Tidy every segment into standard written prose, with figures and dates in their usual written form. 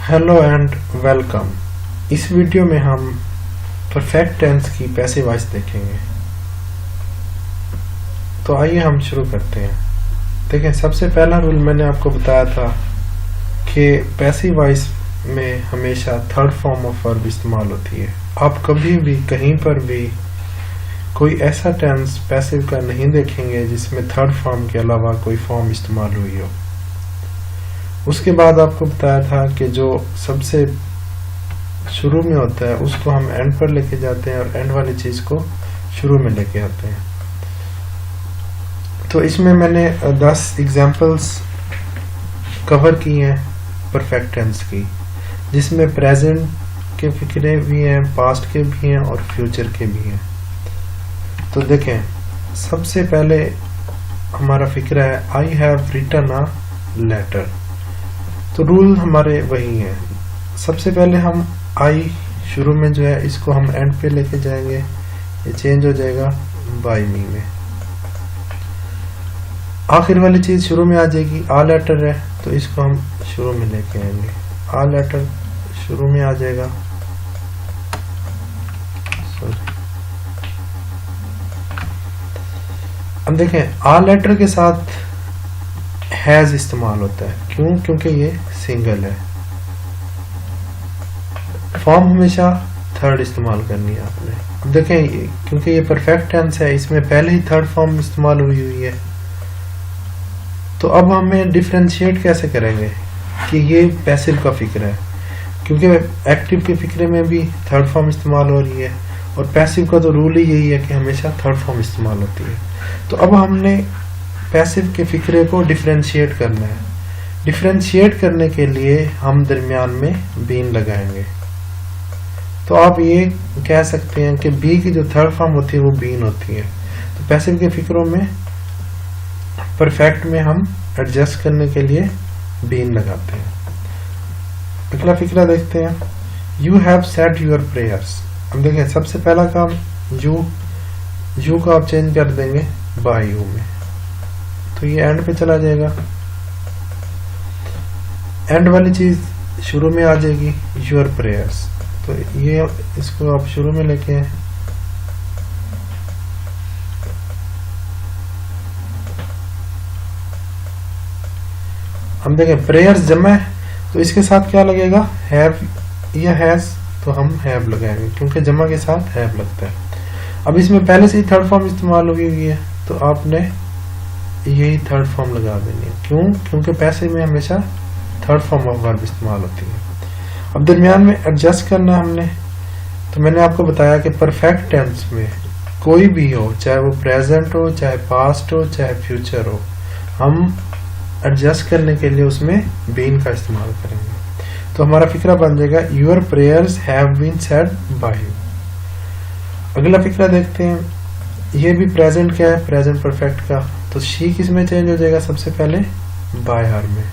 Hello and welcome. इस video में हम परफेक्ट टेंस की पैसिव वॉइस देखेंगे। तो आइए हम शुरू करते हैं। देखें, सबसे पहला रूल मैंने आपको बताया था कि पैसिव वॉइस में हमेशा थर्ड फॉर्म ऑफ वर्ब इस्तेमाल होती है। आप कभी भी कहीं पर भी कोई ऐसा टेंस पैसिव का नहीं देखेंगे जिसमें थर्ड फॉर्म के अलावा कोई फॉर्म इस्तेमाल हुई हो। उसके बाद आपको बताया था कि जो सबसे शुरू में होता है उसको हम एंड पर लेके जाते हैं और एंड वाली चीज को शुरू में लेके आते हैं। तो इसमें मैंने 10 एग्जांपल्स कवर की हैं परफेक्ट टेंस की, जिसमें प्रेजेंट के फिक्रे भी हैं, पास्ट के भी हैं और फ्यूचर के भी हैं। तो देखें, सबसे पहले हमारा फिक्रा है I have written a letter. तो रूल हमारे वही हैं। सबसे पहले हम आई शुरू में जो है इसको हम एंड पे लेके जाएंगे, ये चेंज हो जाएगा बाय मी में। आखिर वाली चीज शुरू में आ जाएगी, आ लेटर है तो इसको हम शुरू में लेके आएंगे, आ लेटर शुरू में आ जाएगा। अब देखें, आ लेटर के साथ हैज इस्तेमाल होता है। क्यों? क्योंकि ये सिंगल है। फॉर्म हमेशा थर्ड इस्तेमाल करनी है आपने। अब देखें, क्योंकि ये परफेक्ट टेंस है, इसमें पहले ही थर्ड फॉर्म इस्तेमाल हुई है। तो अब हमें डिफरेंशिएट कैसे करेंगे कि ये पैसिव का फिक्र है, क्योंकि एक्टिव के फिक्रे में भी थर्ड फॉर्म इस्तेमाल हो रही है और पैसिव का तो रूल ही यही है कि हमेशा थर्ड फॉर्म इस्तेमाल होती है। तो अब हमने पैसिव के फिक्रे को डिफरेंशिएट करना है। डिफरेंशिएट करने के लिए हम दरमियान में बीन लगाएंगे। तो आप ये कह सकते हैं कि बी की जो थर्ड फॉर्म होती है वो बीन होती है। तो पैसिव के फिक्रों में परफेक्ट में हम एडजस्ट करने के लिए बीन लगाते हैं। अगला फिक्रा देखते हैं, you have said your prayers. अब देखें, सबसे पहला काम यू को आप चेंज कर देंगे बाय यू में, तो ये एंड पे चला जाएगा। एंड वाली चीज शुरू में आ जाएगी, योर प्रेयर्स, तो ये इसको आप शुरू में लेके आए। हम देखें, प्रेयर्स जमा है तो इसके साथ क्या लगेगा, हैव या हैज, तो हम हैव लगाएंगे क्योंकि जमा के साथ हैव लगता है। अब इसमें पहले से ही थर्ड फॉर्म इस्तेमाल हुई है तो आपने यही थर्ड फॉर्म लगा देनी है। क्यों? क्योंकि पैसिव में हमेशा थर्ड फॉर्म ऑफ वर्ब इस्तेमाल होती है। अब दरमियान में एडजस्ट करना हमने, तो मैंने आपको बताया कि परफेक्ट टेंस में कोई भी हो, चाहे वो प्रेजेंट हो, चाहे पास्ट हो, चाहे फ्यूचर हो, हम एडजस्ट करने के लिए उसमें बीन का इस्तेमाल करेंगे। तो हमारा फिक्रा बन जाएगा, your prayers have been said by you. अगला फिक्रा देखते हैं, ये भी प्रेजेंट क्या है, प्रेजेंट परफेक्ट का, तो शी किस में चेंज हो जाएगा, सबसे पहले बाय हर में।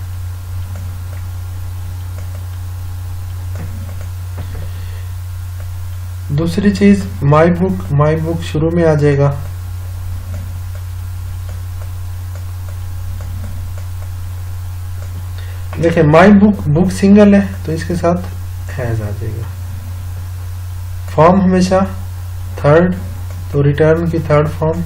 दूसरी चीज माई बुक शुरू में आ जाएगा। देखिए, माई बुक सिंगल है तो इसके साथ हैज आ जाएगा। फॉर्म हमेशा थर्ड, तो रिटर्न की थर्ड फॉर्म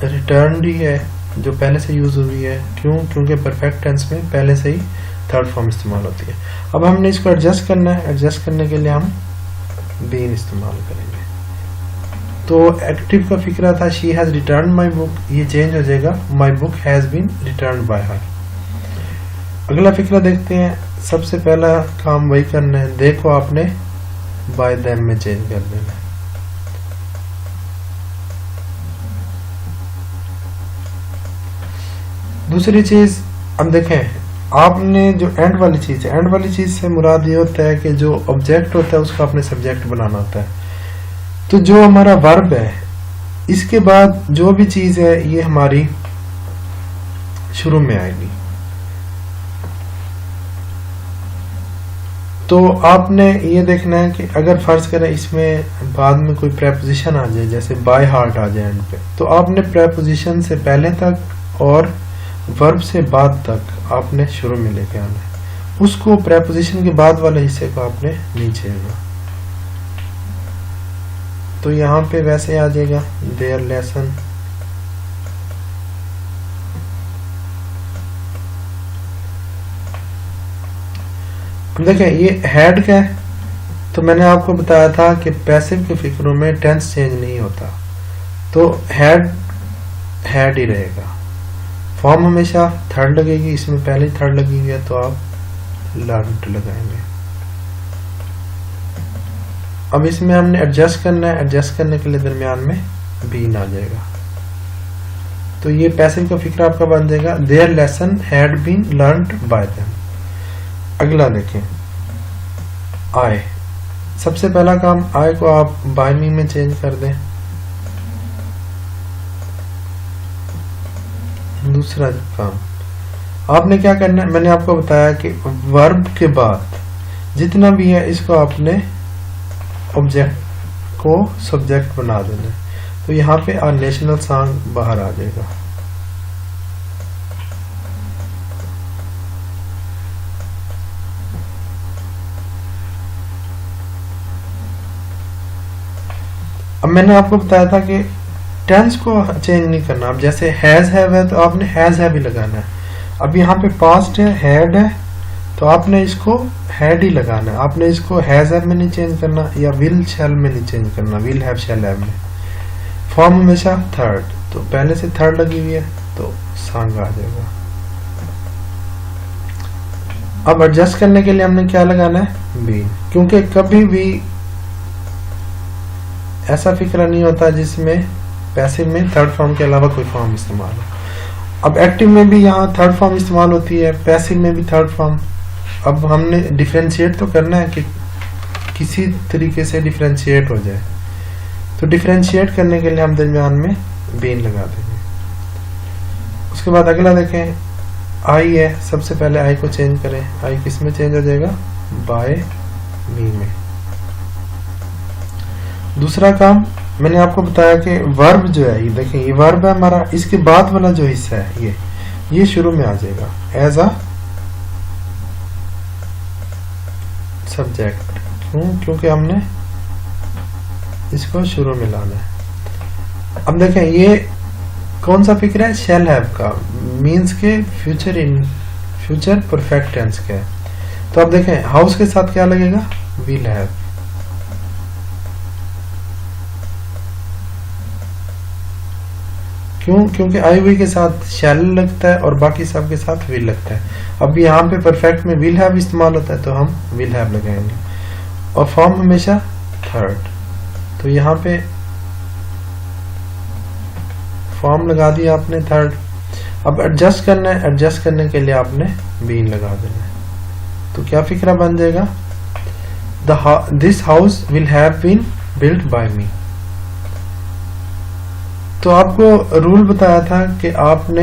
रिटर्न ही है जो पहले से यूज हुई है। क्यों? क्योंकि परफेक्ट टेंस में पहले से ही थर्ड फॉर्म इस्तेमाल होती है। अब हमने इसको एडजस्ट करना है। एडजस्ट करने के लिए हम बीन इस्तेमाल करेंगे। तो एक्टिव का फिक्रा था, she has return my book, ये चेंज हो जाएगा, my book has been return by her. अगला फिक्रा देखते हैं, सबसे पहला काम वही करना है, देखो आपने बाय देम में चेंज कर देना है। दूसरी चीज, अब देखें, आपने जो एंड वाली चीज है, एंड वाली चीज से मुराद ये होता है कि जो ऑब्जेक्ट होता है उसका आपने सब्जेक्ट बनाना होता है। तो जो हमारा वर्ब है, इसके बाद जो भी चीज है ये हमारी शुरू में आएगी। तो आपने ये देखना है कि अगर फर्ज करें इसमें बाद में कोई प्रेपोजिशन आ जाए, जैसे बाय हार्ट आ जाए एंड पे, तो आपने प्रेपोजिशन से पहले तक और वर्ब से बाद तक आपने शुरू में लेके आना है। उसको प्रेपोजिशन के बाद वाले हिस्से को आपने नीचे आना। तो यहाँ पे वैसे आ जाएगा देयर लेसन, देखिए ये हैड का है, तो मैंने आपको बताया था कि पैसिव के फिक्रों में टेंस चेंज नहीं होता, तो हैड हैड ही रहेगा। फॉर्म हमेशा थर्ड लगेगी, इसमें पहले थर्ड लगी हुई है तो आप लर्नड लगाएंगे। अब इसमें हमने एडजस्ट करना है, एडजस्ट करने के लिए दरमियान में बीन आ जाएगा। तो ये पैसिव का फिक्र आपका बन जाएगा their lesson had been learned by them. अगला देखें आई। सबसे पहला काम आई को आप बाय मी में चेंज कर दें। दूसरा काम आपने क्या करना है, मैंने आपको बताया कि वर्ब के बाद जितना भी है इसको आपने ऑब्जेक्ट को सब्जेक्ट बना देना है। तो यहाँ पे आ नेशनल सॉन्ग बाहर आ जाएगा। अब मैंने आपको बताया था कि टेंस को चेंज नहीं करना। अब जैसे हैज हैव है तो आपने हैज हैव ही लगाना है। अब यहाँ पे पास्ट है, हैड है, तो आपने इसको हैड ही लगाना है। आपने इसको हैज हैव में नहीं चेंज करना या विल शैल में नहीं चेंज करना, विल हैव शैल हैव में। फॉर्म हमेशा थर्ड, तो पहले से थर्ड लगी हुई है तो सॉन्ग आ जाएगा। अब एडजस्ट करने के लिए हमने क्या लगाना है, बीन, क्योंकि कभी भी ऐसा फिक्र नहीं होता जिसमें पैसिव में थर्ड फॉर्म के अलावा कोई फॉर्म इस्तेमाल हो। अब एक्टिव में भी यहाँ थर्ड फॉर्म इस्तेमाल होती है, पैसिव में भी थर्ड फॉर्म। अब हमने डिफरेंशिएट तो करना है कि किसी तरीके से डिफरेंशिएट हो जाए, तो डिफरेंशिएट करने के लिए हम दरमियान में बीन लगा देंगे। उसके बाद अगला देखें आई है। सबसे पहले आई को चेंज करें। आई किस में चेंज हो जाएगा, बाय मी में। दूसरा काम मैंने आपको बताया कि वर्ब जो है, ये देखें ये वर्ब है हमारा, इसके बाद वाला जो हिस्सा है ये शुरू में आ जाएगा एज अ सब्जेक्ट। क्यों, क्योंकि हमने इसको शुरू में लाना है। अब देखें ये कौन सा फिक्र है, शैल हैव का, मीन्स के future in future perfect tense का है। तो अब देखें हाउस के साथ क्या लगेगा, विल हैव। क्यों, क्योंकि आई हुई के साथ शैल लगता है और बाकी सब के साथ विल लगता है। अब यहाँ पे परफेक्ट में विल हैव इस्तेमाल होता है तो हम विल हैव लगाएंगे, और फॉर्म हमेशा थर्ड। तो यहाँ पे फॉर्म लगा दिया आपने थर्ड। अब एडजस्ट करना है, एडजस्ट करने के लिए आपने बीन लगा देना है। तो क्या फिक्रा बन जाएगा, this house will have been built by me. तो आपको रूल बताया था कि आपने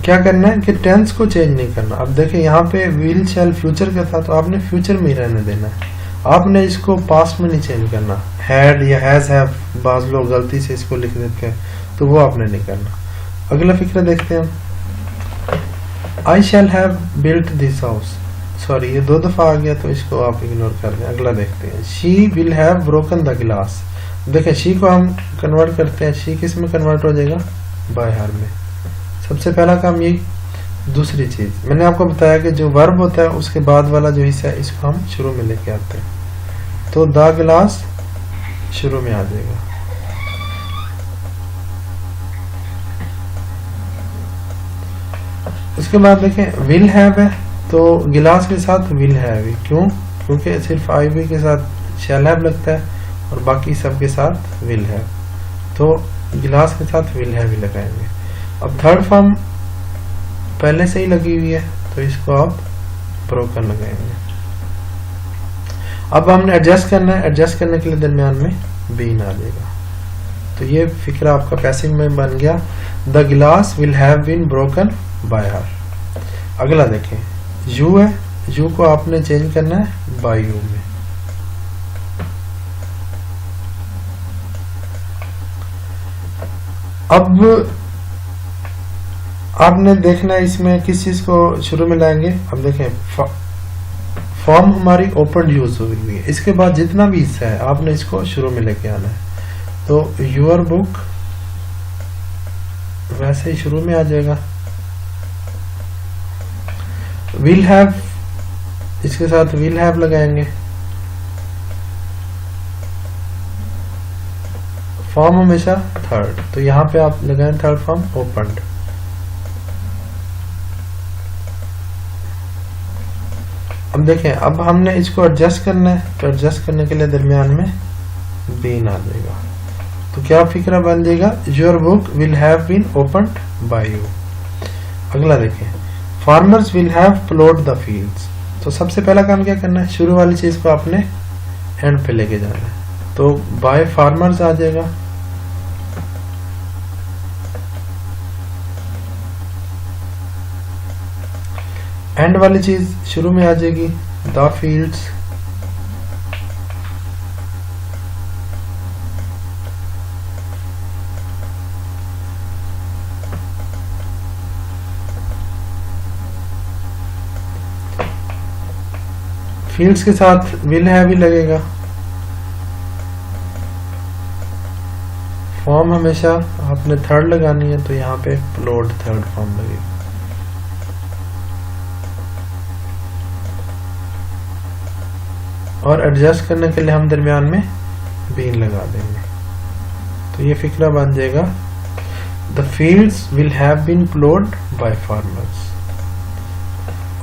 क्या करना है कि टेंस को चेंज नहीं करना। अब देखिए यहाँ पे विल शैल फ्यूचर का था तो आपने फ्यूचर में ही रहने देना है। आपने इसको पास्ट में नहीं चेंज करना। हैड या हैज हैव बाज लोग गलती से इसको लिख देते हैं, तो वो आपने नहीं करना। अगला फिक्र देखते हैं, I shall have built this house. Sorry ये दो दफा आ गया तो इसको आप इग्नोर कर दें। अगला देखते हैं, she will have broken the गिलास। देखें शी को हम कन्वर्ट करते हैं, शी किस में कन्वर्ट हो जाएगा, बाय हर में। सबसे पहला काम यही। दूसरी चीज मैंने आपको बताया कि जो वर्ब होता है उसके बाद वाला जो हिस्सा है इसको हम शुरू में लेके आते हैं, तो द गिलास शुरू में आ जाएगा। उसके बाद देखें विल हैव है तो गिलास के साथ विल हैव। क्यों, क्योंकि सिर्फ आई वी के साथ शैल हैव लगता है और बाकी सब के साथ विल हैव, तो गिलास के साथ विल हैव ही लगाएंगे। अब थर्ड फॉर्म पहले से ही लगी हुई है तो इसको आप ब्रोकन लगाएंगे। अब हमने एडजस्ट करना है, एडजस्ट करने के लिए दरमियान में बीन आ जाएगा। तो ये फिक्रा आपका पैसिव में बन गया, the glass will have been broken by her. अगला देखें, यू है, यू को आपने चेंज करना है बाय यू में। अब आपने देखना है इसमें किस चीज को शुरू में लाएंगे। अब देखें फॉर्म हमारी ओपन यूज हुई है, इसके बाद जितना भी हिस्सा है आपने इसको शुरू में लेके आना है। तो योर बुक वैसे ही शुरू में आ जाएगा। विल हैव, इसके साथ विल हैव लगाएंगे। फॉर्म हमेशा थर्ड, तो यहां पे आप लगाएं थर्ड फॉर्म ओपन्ड। अब देखें, अब हमने इसको एडजस्ट करना है, तो एडजस्ट करने के लिए दरमियान में बीन आ जाएगा। तो क्या फिक्रा बन जाएगा, your book will have been opened by you. अगला देखें, farmers will have plowed the fields. तो सबसे पहला काम क्या करना है, शुरू वाली चीज को आपने एंड पे लेके जाना है। तो बाय फार्मर्स आ जाएगा। एंड वाली चीज शुरू में आ जाएगी, द फील्ड्स। फील्ड्स के साथ विल हैव भी लगेगा। फॉर्म हमेशा आपने थर्ड लगानी है, तो यहाँ पे प्लॉट थर्ड फॉर्म लगेगा। और एडजस्ट करने के लिए हम दरमियान में बीन लगा देंगे। तो ये फिक्रा बन जाएगा, the fields will have been plowed by farmers.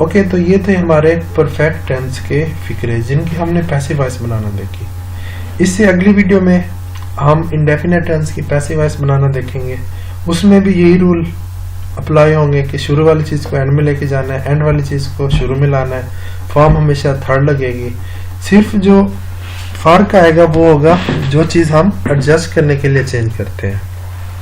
Okay, तो ये थे हमारे परफेक्ट टेंस के फिक्रे जिनकी हमने पैसिव वॉइस बनाना देखी। इससे अगली वीडियो में हम इंडेफिनेट टेंस की पैसिव वॉइस बनाना देखेंगे। उसमें भी यही रूल अप्लाई होंगे कि शुरू वाली चीज को एंड में लेके जाना है, एंड वाली चीज को शुरू में लाना है। फॉर्म हमेशा थर्ड लगेगी। सिर्फ जो फर्क आएगा वो होगा जो चीज हम एडजस्ट करने के लिए चेंज करते हैं।